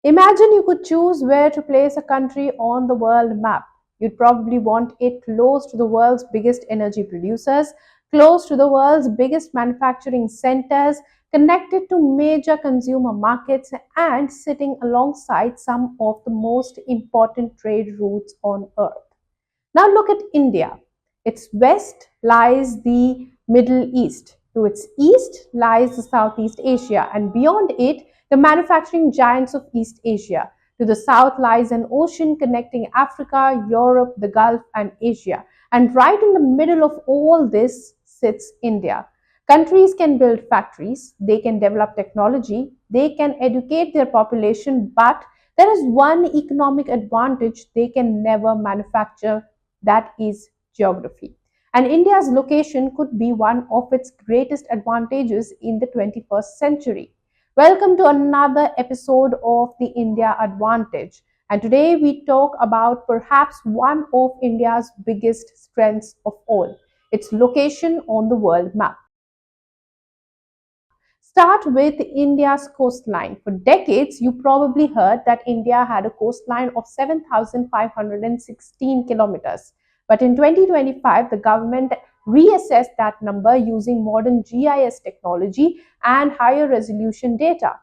Imagine you could choose where to place a country on the world map. You'd probably want it close to the world's biggest energy producers, close to the world's biggest manufacturing centers, connected to major consumer markets, and sitting alongside some of the most important trade routes on earth. Now look at India. Its west lies the Middle East. To its east lies the Southeast Asia, and beyond it, the manufacturing giants of East Asia. To the south lies an ocean connecting Africa, Europe, the Gulf, and Asia. And right in the middle of all this sits India. Countries can build factories, they can develop technology, they can educate their population, but there is one economic advantage they can never manufacture, that is geography. And India's location could be one of its greatest advantages in the 21st century. Welcome to another episode of the India Advantage. And today we talk about perhaps one of India's biggest strengths of all, its location on the world map. Start with India's coastline. For decades, you probably heard that India had a coastline of 7,516 kilometers. But in 2025, the government reassessed that number using modern GIS technology and higher resolution data.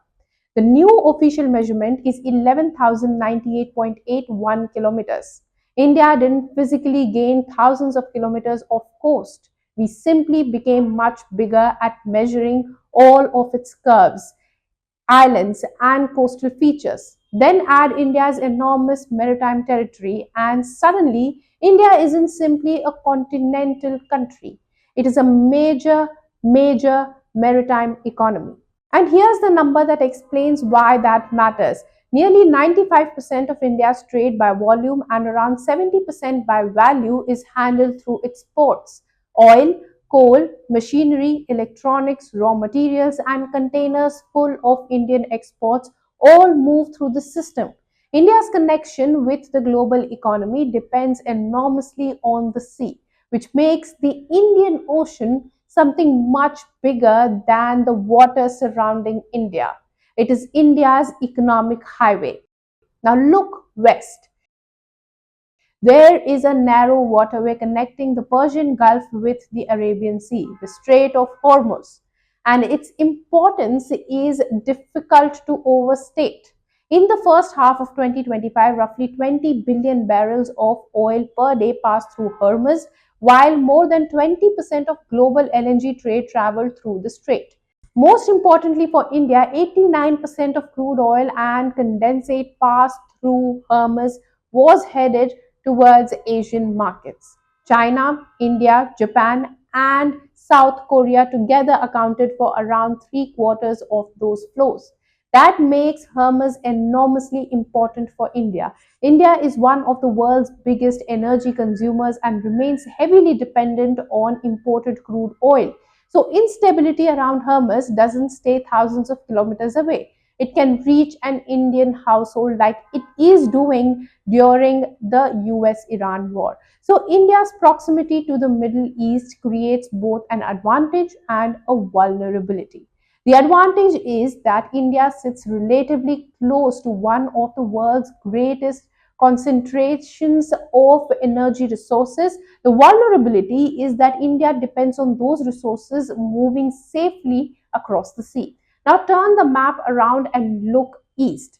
The new official measurement is 11,098.81 kilometers. India didn't physically gain thousands of kilometers of coast. We simply became much bigger at measuring all of its curves, islands, and coastal features. Then add India's enormous maritime territory, and suddenly India isn't simply a continental country. It is a major maritime economy. And here's the number that explains why that matters. Nearly 95% of India's trade by volume and around 70% by value is handled through its ports. Oil, coal, machinery, electronics, raw materials, and containers full of Indian exports all move through the system. India's connection with the global economy depends enormously on the sea, which makes the Indian Ocean something much bigger than the water surrounding India. It is India's economic highway. Now look west. There is a narrow waterway connecting the Persian Gulf with the Arabian Sea, the Strait of Hormuz, and its importance is difficult to overstate. In the first half of 2025, roughly 20 billion barrels of oil per day passed through Hormuz, while more than 20% of global LNG trade traveled through the strait. Most importantly for India, 89% of crude oil and condensate passed through Hormuz was headed towards Asian markets. China, India, Japan, and South Korea together accounted for around three quarters of those flows. That makes Hormuz enormously important for India. India is one of the world's biggest energy consumers and remains heavily dependent on imported crude oil. So, instability around Hormuz doesn't stay thousands of kilometers away. It can reach an Indian household like it is doing during the US Iran war. So, India's proximity to the Middle East creates both an advantage and a vulnerability. The advantage is that India sits relatively close to one of the world's greatest concentrations of energy resources. The vulnerability is that India depends on those resources moving safely across the sea. Now turn the map around and look east.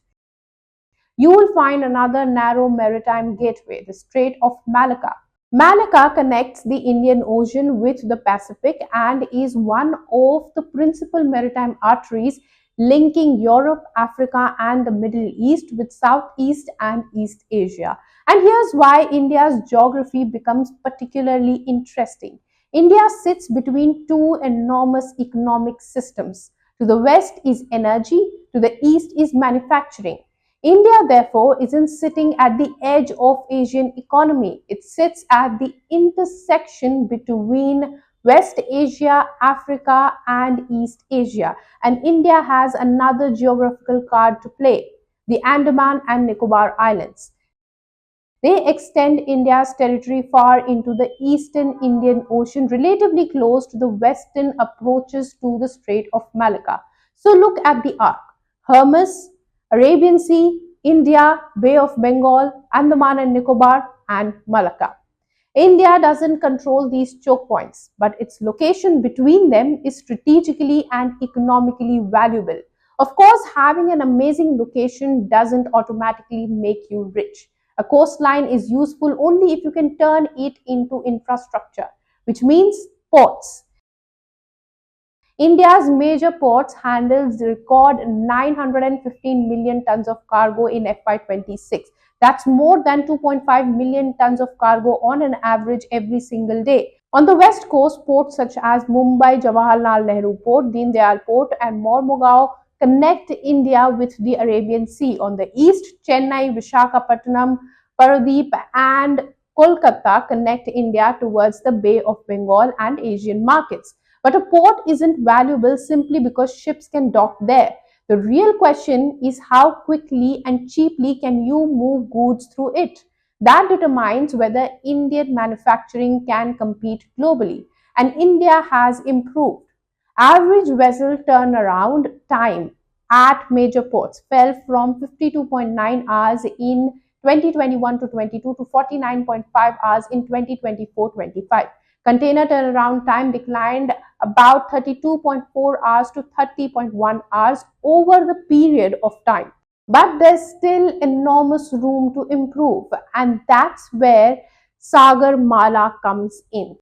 You will find another narrow maritime gateway, the Strait of Malacca. Malacca connects the Indian Ocean with the Pacific and is one of the principal maritime arteries linking Europe, Africa, and the Middle East with Southeast and East Asia. And here's why India's geography becomes particularly interesting. India sits between two enormous economic systems. To the west is energy, to the east is manufacturing. India, therefore, isn't sitting at the edge of Asian economy. It sits at the intersection between West Asia, Africa, and East Asia. And India has another geographical card to play, the Andaman and Nicobar Islands. They extend India's territory far into the eastern Indian Ocean, relatively close to the western approaches to the Strait of Malacca. So look at the arc. Hermes, Arabian Sea, India, Bay of Bengal, Andaman and Nicobar, and Malacca. India doesn't control these choke points, but its location between them is strategically and economically valuable. Of course, having an amazing location doesn't automatically make you rich. A coastline is useful only if you can turn it into infrastructure, which means ports. India's major ports handles the record 915 million tons of cargo in FY26. That's more than 2.5 million tons of cargo on an average every single day. On the west coast, ports such as Mumbai Jawaharlal Nehru Port, Deen Dayal Port, and Mormugao connect India with the Arabian Sea. On the east, Chennai, Vishakhapatnam, Paradeep, and Kolkata connect India towards the Bay of Bengal and Asian markets. But a port isn't valuable simply because ships can dock there. The real question is how quickly and cheaply can you move goods through it? That determines whether Indian manufacturing can compete globally. And India has improved. Average vessel turnaround time at major ports fell from 52.9 hours in 2021 to 22 to 49.5 hours in 2024-25. Container turnaround time declined about 32.4 hours to 30.1 hours over the period of time. But there's still enormous room to improve, and that's where Sagarmala comes in.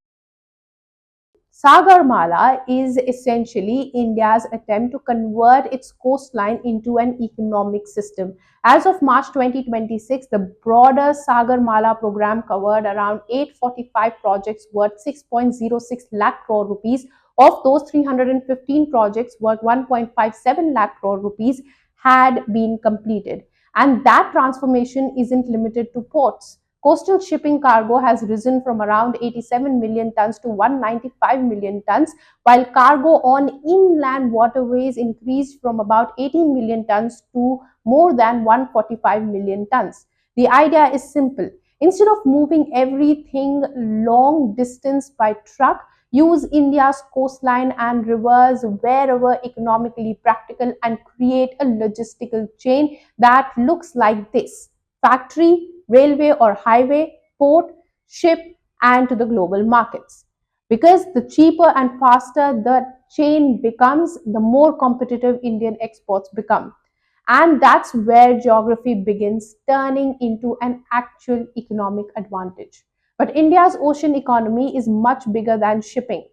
Sagarmala is essentially India's attempt to convert its coastline into an economic system. As of March 2026, the broader Sagarmala program covered around 845 projects worth 6.06 lakh crore rupees. Of those, 315 projects worth 1.57 lakh crore rupees had been completed. And that transformation isn't limited to ports. Coastal shipping cargo has risen from around 87 million tons to 195 million tons, while cargo on inland waterways increased from about 18 million tons to more than 145 million tons. The idea is simple. Instead of moving everything long distance by truck, use India's coastline and rivers wherever economically practical and create a logistical chain that looks like this: factory, railway or highway, port, ship, and to the global markets. Because the cheaper and faster the chain becomes, the more competitive Indian exports become. And that's where geography begins turning into an actual economic advantage. But India's ocean economy is much bigger than shipping.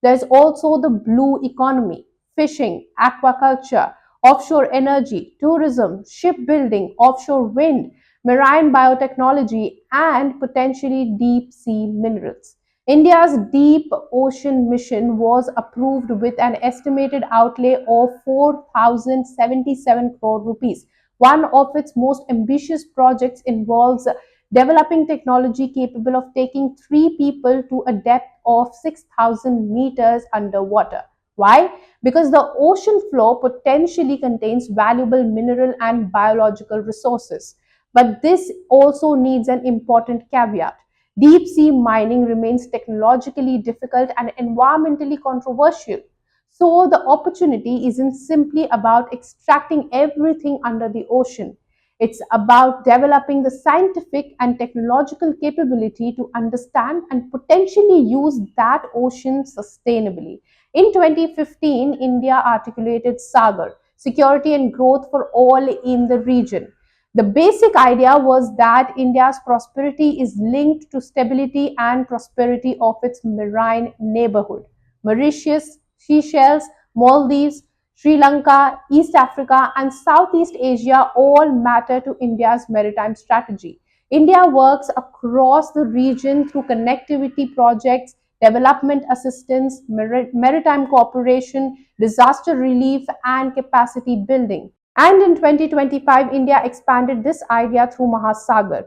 There's also the blue economy: fishing, aquaculture, offshore energy, tourism, shipbuilding, offshore wind, marine biotechnology, and potentially deep sea minerals. India's deep ocean mission was approved with an estimated outlay of 4,077 crore rupees. One of its most ambitious projects involves developing technology capable of taking three people to a depth of 6,000 meters underwater. Why? Because the ocean floor potentially contains valuable mineral and biological resources. But this also needs an important caveat. Deep sea mining remains technologically difficult and environmentally controversial. So the opportunity isn't simply about extracting everything under the ocean. It's about developing the scientific and technological capability to understand and potentially use that ocean sustainably. In 2015, India articulated Sagar, security and growth for all in the region. The basic idea was that India's prosperity is linked to stability and prosperity of its marine neighborhood. Mauritius, Seychelles, Maldives, Sri Lanka, East Africa, and Southeast Asia all matter to India's maritime strategy. India works across the region through connectivity projects, development assistance, maritime cooperation, disaster relief, and capacity building. And in 2025, India expanded this idea through Mahasagar,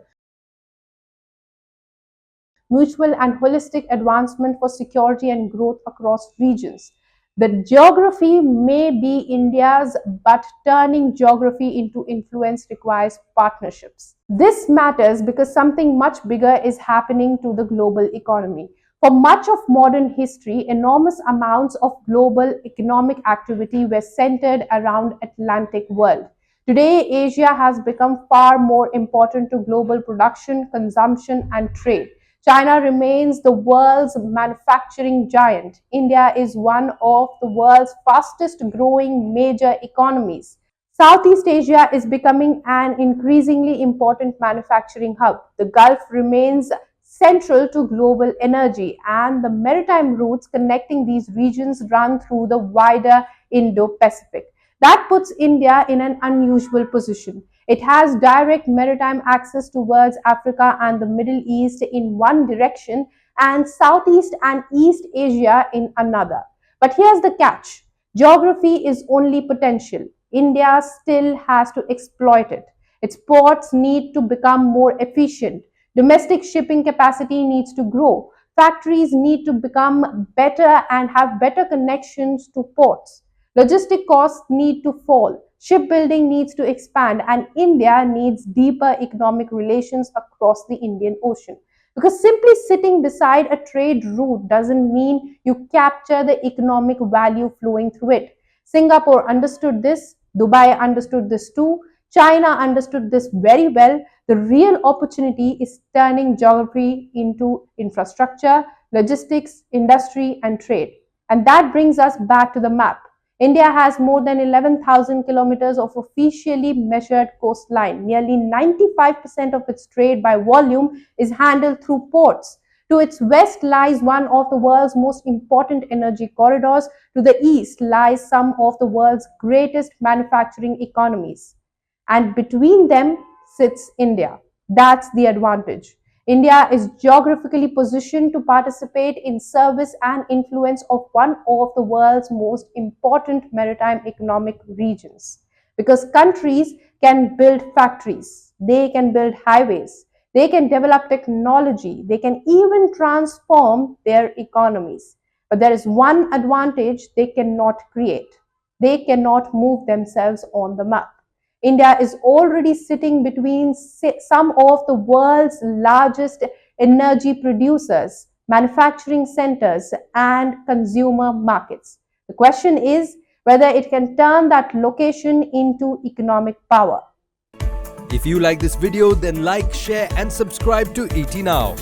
mutual and holistic advancement for security and growth across regions. The geography may be India's, but turning geography into influence requires partnerships. This matters because something much bigger is happening to the global economy. For much of modern history, enormous amounts of global economic activity were centered around Atlantic world. Today, Asia has become far more important to global production, consumption, and trade. China remains the world's manufacturing giant. India is one of the world's fastest growing major economies. Southeast Asia is becoming an increasingly important manufacturing hub. The Gulf remains central to global energy, and the maritime routes connecting these regions run through the wider Indo-Pacific. That puts India in an unusual position. It has direct maritime access towards Africa and the Middle East in one direction, and Southeast and East Asia in another. But here's the catch: geography is only potential. India still has to exploit it. Its ports need to become more efficient. Domestic shipping capacity needs to grow. Factories need to become better and have better connections to ports. Logistic costs need to fall. Shipbuilding needs to expand, and India needs deeper economic relations across the Indian Ocean. Because simply sitting beside a trade route doesn't mean you capture the economic value flowing through it. Singapore understood this, Dubai understood this too, China understood this very well. The real opportunity is turning geography into infrastructure, logistics, industry, and trade. And that brings us back to the map. India has more than 11,000 kilometers of officially measured coastline. Nearly 95% of its trade by volume is handled through ports. To its west lies one of the world's most important energy corridors. To the east lies some of the world's greatest manufacturing economies. And between them sits India. That's the advantage. India is geographically positioned to participate in service and influence of one of the world's most important maritime economic regions. Because countries can build factories, they can build highways, they can develop technology, they can even transform their economies. But there is one advantage they cannot create: they cannot move themselves on the map. India is already sitting between some of the world's largest energy producers, manufacturing centers, and consumer markets. The question is whether it can turn that location into economic power. If you like this video, then like, share and subscribe to ET Now.